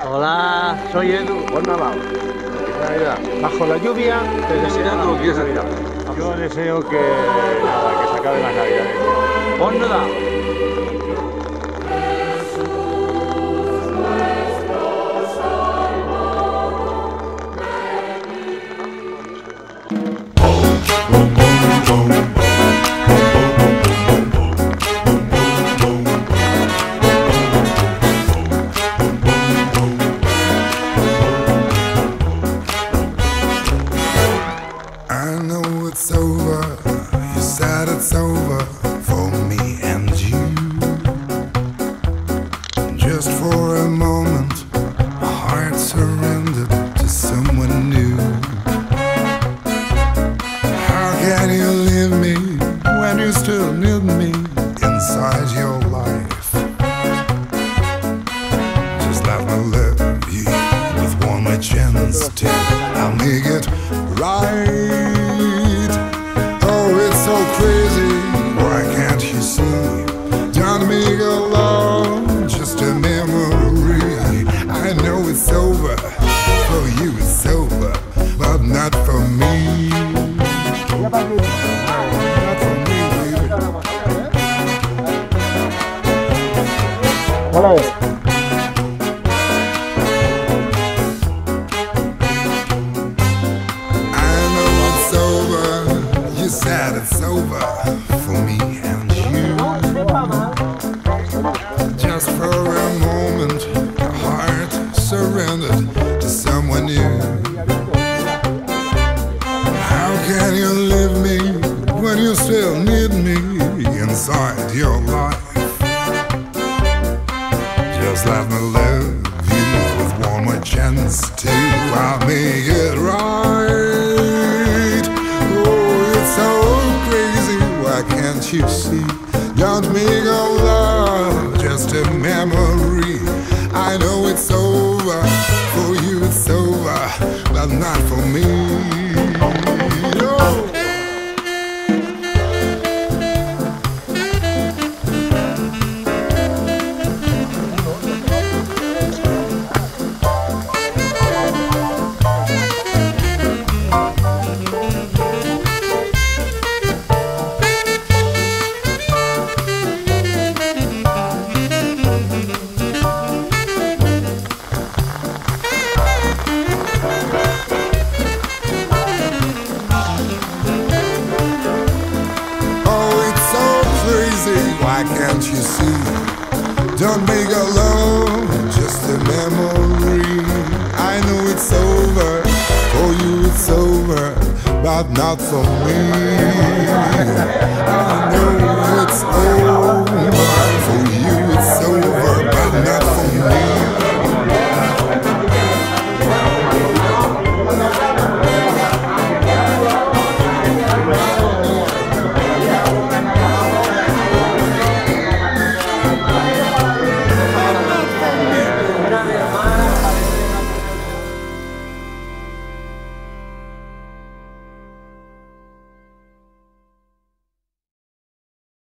Hola, soy Edu. Buen Nadal. Feliz Navidad. Bajo la lluvia te deseo Navidad, feliz Navidad. Yo deseo que nada, que se acaben las Navidades. Bon Nadal. I know it's over, you said it's over for me and you. Just for a moment, my heart surrendered to someone new. How can you leave me when you still need me inside your life? Just let me love you with one more chance to I'll make it right. Oh, it's so crazy, why can't you see? Don't make a love, just a memory. I know it's over, for you it's over, but not for me. Not for me, baby. I know it's over, you said it's over for me and you. Just for a moment, your heart surrendered to someone new. How can you leave me when you still need me inside your life? Just let me love you with one more chance to I'll make it right. Oh, it's so crazy, why can't you see? Don't make a love, just a memory. I know it's over, for you it's over, but not for me. No. Why can't you see? Don't make a love, just a memory. I know it's over, for you it's over, but not for me. I know it's